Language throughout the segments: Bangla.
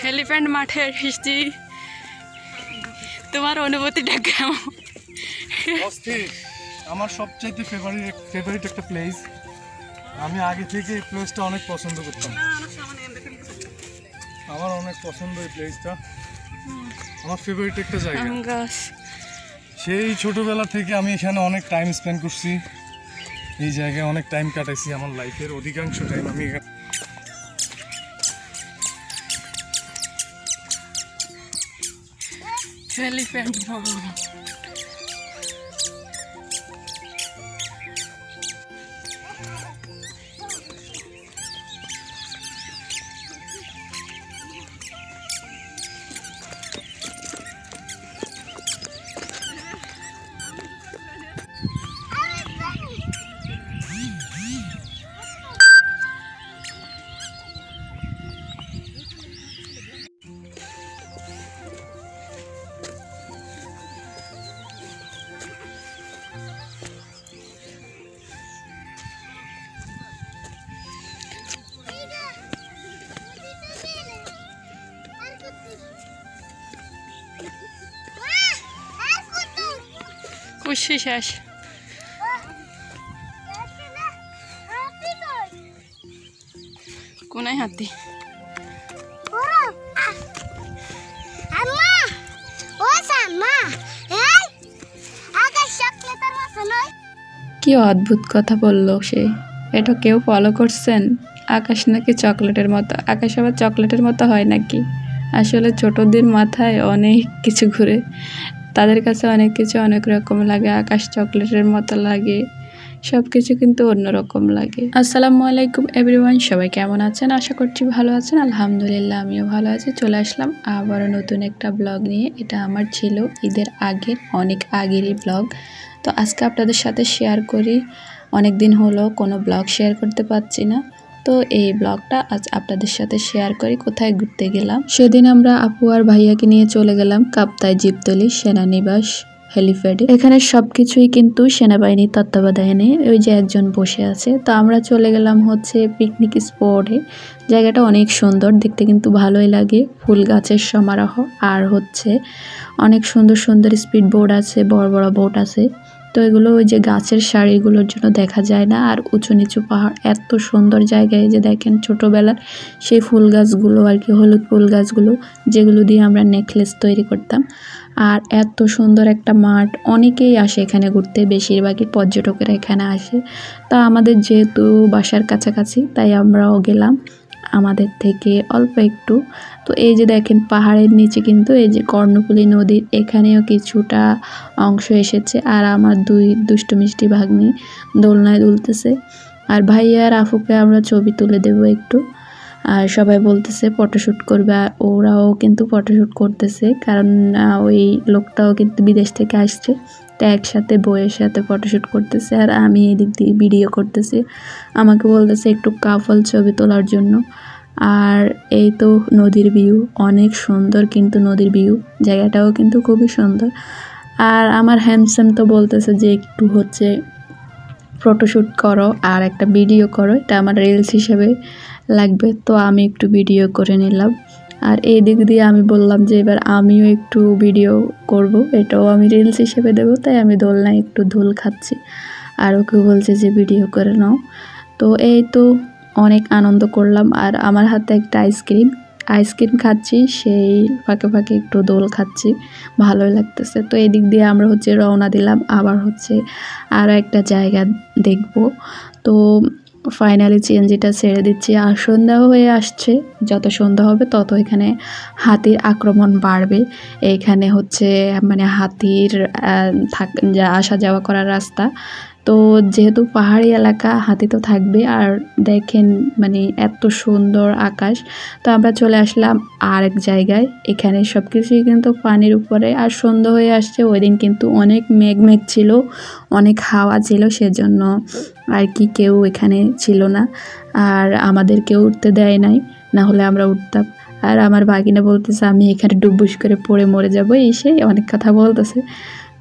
এলিফ্যান্ট মাঠে এসেছি। তোমার অনুভূতিটা কেমন? আমার সবচাইতে ফেভারিট একটা প্লেস। আমি আগে থেকে এই প্লেসটা অনেক পছন্দ করতাম। আমার অনেক পছন্দ এই প্লেসটা, আমার ফেভারিট একটা জায়গা। সেই ছোটবেলা থেকে আমি এখানে অনেক টাইম স্পেন্ড করছি, এই জায়গায় অনেক টাইম কাটাইছি। আমার লাইফের অধিকাংশ টাইম আমি এলিফ্যান্ট খুশি শেষ। কোনায় হাতি? কি অদ্ভুত কথা বললো সে, এটা কেউ ফলো করছেন? আকাশ নাকি চকলেটের মতো? আকাশ আবার চকলেটের মতো হয় নাকি? আসলে ছোটদের মাথায় অনেক কিছু ঘুরে, তাদের কাছে অনেক কিছু অনেক রকম লাগে। আকাশ চকলেটের মতো লাগে, সব কিছু কিন্তু অন্যরকম লাগে। আসসালামু আলাইকুম এভরিওয়ান, সবাই কেমন আছেন? আশা করছি ভালো আছেন। আলহামদুলিল্লাহ আমিও ভালো আছি। চলে আসলাম আবারও নতুন একটা ব্লগ নিয়ে। এটা আমার ছিল ঈদের আগের, অনেক আগেরই ব্লগ। তো আজকে আপনাদের সাথে শেয়ার করি। অনেক দিন হলো কোনো ব্লগ শেয়ার করতে পারছি না, তো এই ব্লগটা আজ আপনাদের সাথে শেয়ার করি। কোথায় ঘুরতে গেলাম সেদিন, আমরা আপু আর ভাইয়াকে নিয়ে চলে গেলাম কাপ্তাই জীবতলী সেনানিবাস হেলিপ্যাডে। এখানে সবকিছুই কিন্তু সেনাবাহিনীর তত্ত্বাবধানে। ওই যে একজন বসে আছে। তো আমরা চলে গেলাম হচ্ছে পিকনিক স্পটে। জায়গাটা অনেক সুন্দর, দেখতে কিন্তু ভালোই লাগে। ফুল গাছের সমারোহ, আর হচ্ছে অনেক সুন্দর সুন্দর স্পিড বোট আছে, বড় বড় বোট আছে। তো এগুলো ওই যে গাছের সারিগুলোর জন্য দেখা যায় না। আর উঁচু নিচু পাহাড়, এত সুন্দর জায়গায় যে দেখেন ছোটবেলার সেই ফুল গাছগুলো আর কি, হলুদ ফুল গাছগুলো যেগুলো দিয়ে আমরা নেকলেস তৈরি করতাম। আর এত সুন্দর একটা মাঠ, অনেকেই আসে এখানে ঘুরতে, বেশিরভাগই পর্যটকেরা এখানে আসে। তা আমাদের যেহেতু বাসার কাছাকাছি, তাই আমরাও গেলাম আমাদের থেকে অল্প একটু। তো এই যে দেখেন পাহাড়ের নিচে কিন্তু এই যে কর্ণফুলী নদীর এখানেও কিছুটা অংশ এসেছে। আর আমার দুই দুষ্টু মিষ্টি ভাগ্নি দোলনায় দুলতেছে। আর ভাইয়া আর আফুকে আমরা ছবি তুলে দেব একটু। আর সবাই বলতেছে ফটোশ্যুট করবে, আর ওরাও কিন্তু ফটোশ্যুট করতেছে, কারণ ওই লোকটাও কিন্তু বিদেশ থেকে আসছে। তো একসাথে বইয়ের সাথে ফটোশ্যুট করতেছে, আর আমি এদিক দিয়ে ভিডিও করতেছি। আমাকে বলতেছে একটু কাপল ছবি তোলার জন্য। আর এই তো নদীর ভিউ, অনেক সুন্দর কিন্তু নদীর ভিউ, জায়গাটাও কিন্তু খুবই সুন্দর। আর আমার হ্যান্ডসাম তো বলতেছে যে একটু হচ্ছে ফটোশ্যুট করো আর একটা ভিডিও করো, এটা আমার রিলস হিসেবে লাগবে। তো আমি একটু ভিডিও করে নিলাম। আর এই দিক দিয়ে আমি বললাম যে এবার আমিও একটু ভিডিও করব, এটাও আমি রিলস হিসেবে দেবো। তাই আমি দোলনায় একটু ধুল খাচ্ছি, আর ওকে বলছে যে ভিডিও করে নাও। তো এই তো অনেক আনন্দ করলাম। আর আমার হাতে একটা আইসক্রিম খাচ্ছি, সেই ফাঁকে ফাঁকে একটু দোল খাচ্ছি, ভালোই লাগতেছে। তো এই দিক দিয়ে আমরা হচ্ছে রওনা দিলাম, আবার হচ্ছে আরও একটা জায়গা দেখব। তো ফাইনালি সিএনজিটা ছেড়ে দিচ্ছি। আর সন্ধ্যাও হয়ে আসছে, যত সন্ধ্যা হবে তত এখানে হাতির আক্রমণ বাড়বে। এইখানে হচ্ছে মানে হাতির আসা যাওয়া করার রাস্তা। তো যেহেতু পাহাড়ি এলাকা, হাতি তো থাকবে। আর দেখেন মানে এত সুন্দর আকাশ। তো আমরা চলে আসলাম আরেক জায়গায়, এখানে সব কিছুই কিন্তু পানির উপরে। আর সন্ধ্যা হয়ে আসছে, ওই দিন কিন্তু অনেক মেঘ ছিল, অনেক হাওয়া ছিল, সেজন্য আর কি কেউ এখানে ছিল না। আর আমাদেরকেও উঠতে দেয় নাই, না হলে আমরা উঠতাম। আর আমার ভাগিনা বলতেছে আমি এখানে ডুবুস করে পড়ে মরে যাবো, এসে অনেক কথা বলতেছে।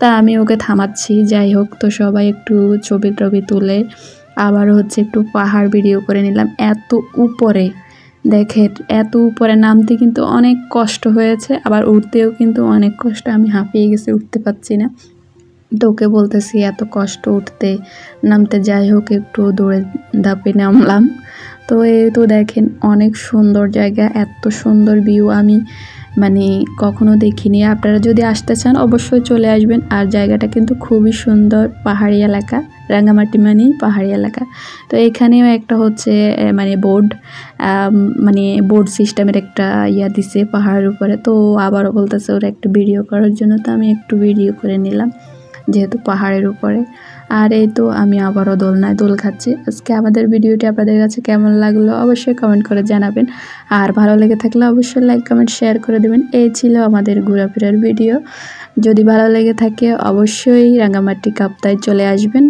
তা আমি ওকে থামাচ্ছি। যাই হোক, তো সবাই একটু ছবি টবি তুলে আবার হচ্ছে একটু পাহাড় ভিডিও করে নিলাম। এত উপরে দেখেন এত উপরে নামতে কিন্তু অনেক কষ্ট হয়েছে, আবার উঠতেও কিন্তু অনেক কষ্ট। আমি হাঁপিয়ে গেছি, উঠতে পারছি না। তো ওকে বলতেছি এত কষ্ট উঠতে নামতে, যাই হোক একটু দৌড়ে ধাপে নামলাম। তো এই তো দেখেন অনেক সুন্দর জায়গা, এত সুন্দর ভিউ আমি মানে কখনো দেখিনি। আপনারা যদি আসতে চান অবশ্যই চলে আসবেন। আর জায়গাটা কিন্তু খুবই সুন্দর, পাহাড়ি এলাকা, রাঙ্গামাটি মানেই পাহাড়ি এলাকা। তো এখানেও একটা হচ্ছে মানে বোর্ড সিস্টেমের একটা দিছে পাহাড়ের উপরে। তো আবারও বলতেছে ওরা একটু ভিডিও করার জন্য, তো আমি একটু ভিডিও করে নিলাম যেহেতু পাহাড়ের উপরে। আর এই তো আমি আবারও দোলনায় দোল খাচ্ছি। আজকে আমাদের ভিডিওটি আপনাদের কাছে কেমন লাগলো অবশ্যই কমেন্ট করে জানাবেন। আর ভালো লেগে থাকলে অবশ্যই লাইক কমেন্ট শেয়ার করে দেবেন। এই ছিল আমাদের ঘোরাফেরার ভিডিও। যদি ভালো লেগে থাকে অবশ্যই রাঙ্গামাটি কাপ্তায় চলে আসবেন।